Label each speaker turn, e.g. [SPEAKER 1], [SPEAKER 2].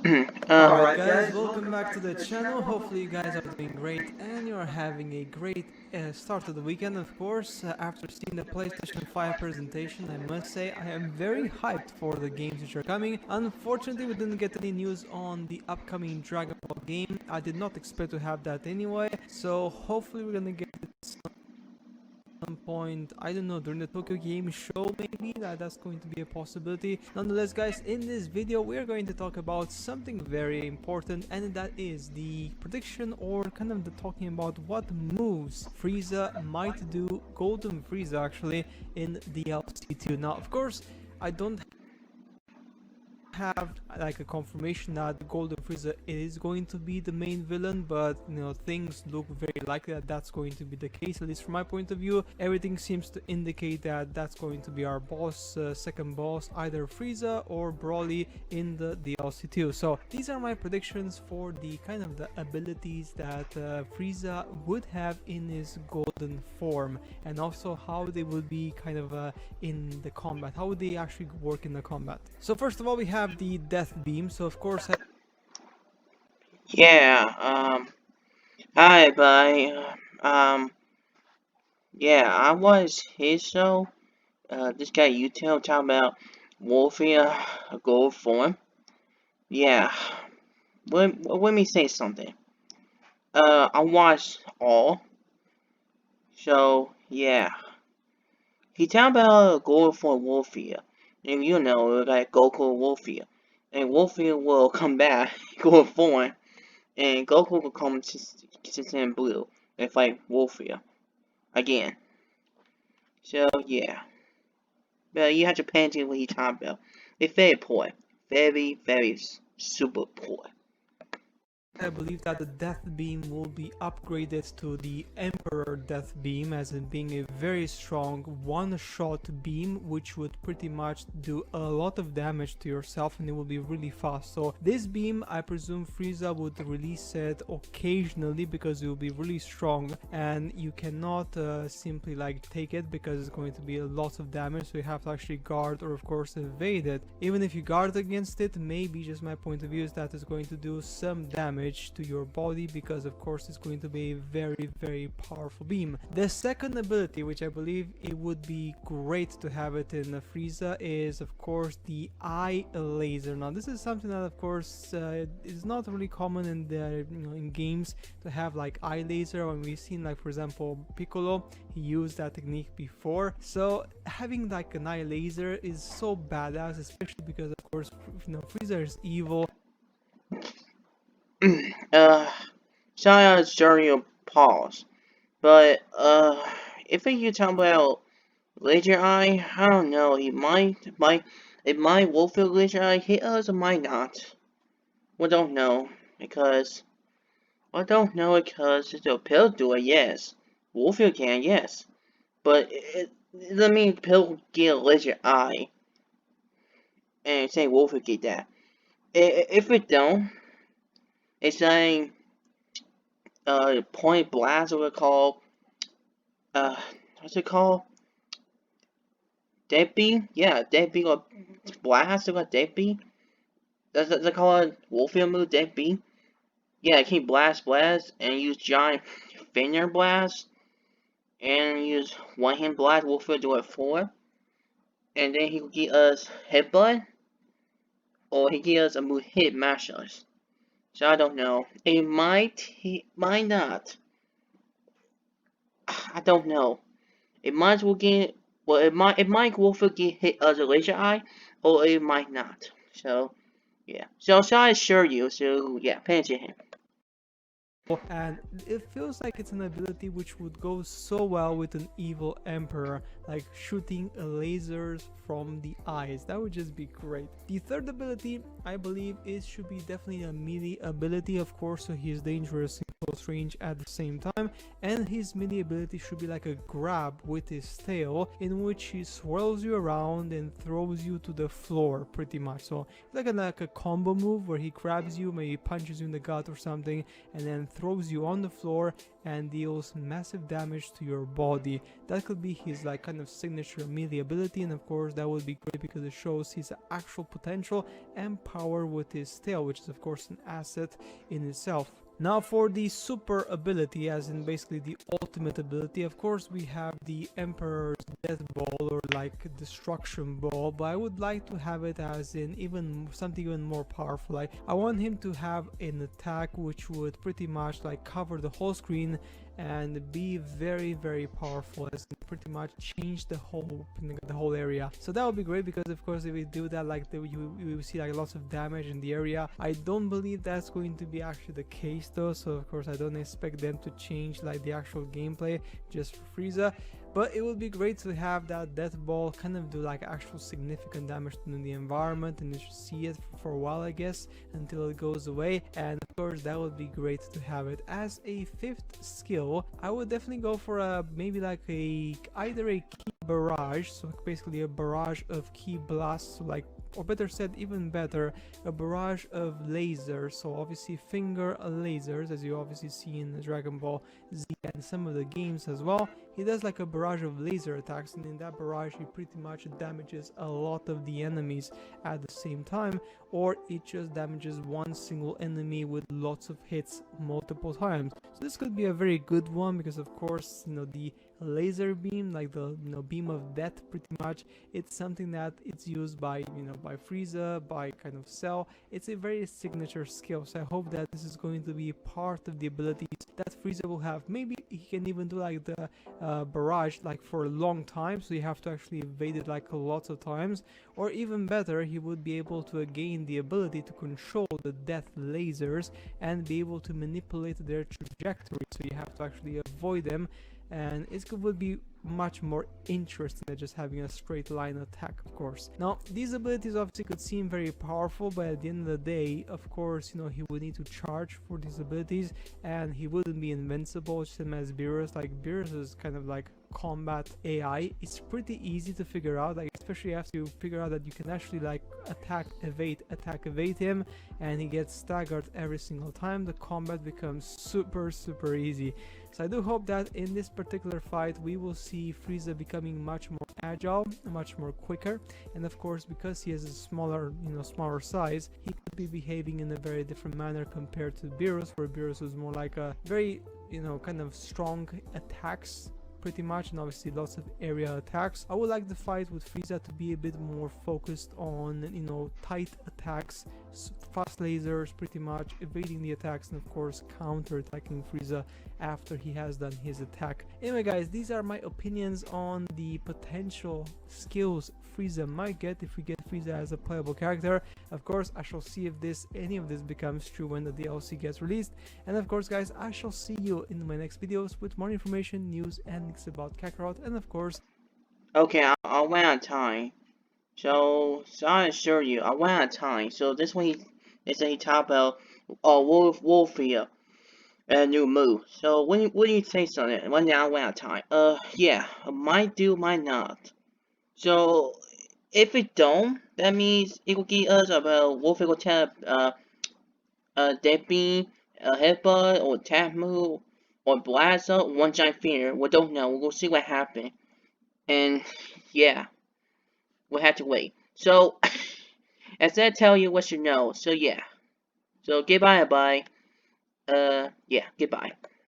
[SPEAKER 1] Alright guys, welcome back to the channel. Hopefully you guys are doing great and you're having a great start to the weekend. Of course, after seeing the PlayStation 5 presentation, I must say I am very hyped for the games which are coming. Unfortunately, we didn't get any news on the upcoming Dragon Ball game. I did not expect to have that anyway, so hopefully we're gonna get it some point, I don't know, during the Tokyo Game Show, maybe that's going to be a possibility. Nonetheless guys, in this video we're going to talk about something very important, and that is the prediction, or kind of the talking about what moves Frieza might do, Golden Frieza actually, in DLC 2. Now of course I don't have like a confirmation that Golden Frieza is going to be the main villain, but you know, things look very likely that that's going to be the case. At least from my point of view, everything seems to indicate that that's going to be our boss, second boss, either Frieza or Broly in the DLC 2. So these are my predictions for the kind of the abilities that Frieza would have in his golden form, and also how they will be kind of in the combat, how would they actually work in the combat. So first of all, we have the death beam. So of course
[SPEAKER 2] Hi, buddy. I was his show. This guy Utah talking about Wolfia, a gold form. Yeah, let me say something. I watched all. So, yeah. He talking about a gold form Wolfia. And you know, like Goku Wolfia. And Wolfia will come back, gold form. And Goku will come to in blue and fight Wolfia again. So yeah, but you have to pay attention to what he's talking about. It's very poor, very super poor.
[SPEAKER 1] I believe that the Death Beam will be upgraded to the Emperor Death Beam, as in being a very strong one-shot beam, which would pretty much do a lot of damage to yourself, and it will be really fast. So this beam, I presume Frieza would release it occasionally because it will be really strong, and you cannot simply like take it because it's going to be a lot of damage, so you have to actually guard or of course evade it. Even if you guard against it, maybe just my point of view is that it's going to do some damage to your body, because of course it's going to be a very powerful beam. The second ability, which I believe it would be great to have it in Frieza, is of course the eye laser. Now this is something that of course is not really common in the in games to have like eye laser. When we've seen, like for example, Piccolo, he used that technique before. So having like an eye laser is so badass, especially because of course Frieza is evil.
[SPEAKER 2] Sorry I was during your pause, but if you talk about Laser Eye, I don't know. It might Wolffield Laser Eye hit us, or might not. We don't know because it's a pill do it, yes. Wolffield can, yes, but it doesn't mean pill get a Laser Eye and say Wolffield get that. If it don't, it's saying point blast, what we call what's it called? Dead beam? Yeah, dead beam or blast, what dead beam? That's they call it Wolffield move, dead beam. Yeah, it can blast and use giant finger blast and use one hand blast. Wolffield do it 4, and then he will get us headbutt, or he get us a move hit mashers. So I don't know. It might not. I don't know. It might will get, well, it might Wolffield get hit as a laser eye, or it might not. So yeah. So I assure you. So yeah, pay attention.
[SPEAKER 1] And it feels like it's an ability which would go so well with an evil emperor, like shooting lasers from the eyes. That would just be great. The third ability, I believe, should be definitely a melee ability, of course, so he is dangerous in close range at the same time, and his melee ability should be like a grab with his tail, in which he swirls you around and throws you to the floor, pretty much. So like a combo move where he grabs you, maybe punches you in the gut or something, and then throws you on the floor and deals massive damage to your body. That could be his like kind of signature melee ability, and of course that would be great because it shows his actual potential and power with his tail, which is of course an asset in itself. Now for the super ability, as in basically the ultimate ability, of course we have the Emperor's Death Ball, or like Destruction Ball, but I would like to have it as in something even more powerful. Like I want him to have an attack which would pretty much like cover the whole screen and be very powerful, as it pretty much change the whole area. So that would be great, because of course if we do that, like you will see like lots of damage in the area. I don't believe that's going to be actually the case though, so of course I don't expect them to change like the actual gameplay just for Frieza. But it would be great to have that death ball kind of do like actual significant damage to the environment, and you should see it for a while, I guess, until it goes away. And of course that would be great to have it. As a fifth skill, I would definitely go for maybe like either a key barrage, so basically a barrage of key blasts, like, or better said, even better, a barrage of lasers. So obviously finger lasers, as you obviously see in the Dragon Ball Z and some of the games as well. He does like a barrage of laser attacks, and in that barrage he pretty much damages a lot of the enemies at the same time, or it just damages one single enemy with lots of hits multiple times. So this could be a very good one, because of course, the laser beam, like the beam of death, pretty much, it's something that it's used by by Frieza, by kind of Cell. It's a very signature skill, so I hope that this is going to be part of the abilities that Frieza will have. Maybe he can even do like the barrage like for a long time, so you have to actually evade it like lots of times, or even better, he would be able to gain the ability to control the death lasers and be able to manipulate their trajectory, so you have to actually avoid them, and it would be much more interesting than just having a straight line attack, of course. Now these abilities obviously could seem very powerful, but at the end of the day, of course, he would need to charge for these abilities, and he wouldn't be invincible, same as Beerus. Like Beerus is kind of like combat AI. It's pretty easy to figure out, like especially after you figure out that you can actually like attack evade him, and he gets staggered every single time. The combat becomes super easy. So I do hope that in this particular fight we will see Frieza becoming much more agile, much more quicker, and of course because he has a smaller size, he could be behaving in a very different manner compared to Beerus, where Beerus was more like a very kind of strong attacks pretty much, and obviously lots of area attacks. I would like the fight with Frieza to be a bit more focused on tight attacks, fast lasers, pretty much evading the attacks, and of course counter attacking Frieza after he has done his attack. Anyway guys, these are my opinions on the potential skills Frieza might get if we get Frieza as a playable character. Of course I shall see if any of this becomes true when the DLC gets released, and of course guys, I shall see you in my next videos with more information, news and leaks about Kakarot, and of course,
[SPEAKER 2] okay, I'll run out of time. So I assure you, I went out of time. So this one is a talked about Wolfia, a new move. So when you say something, when I went out of time. Yeah, might do, might not. So if it don't, that means it will give us about Wolfia will tell dead beam, a headbutt, or tap move, or blast up, one giant finger. We don't know. We'll see what happens. And yeah, we'll have to wait. So as that tell you what you know, so yeah. So goodbye, bye. Yeah, goodbye.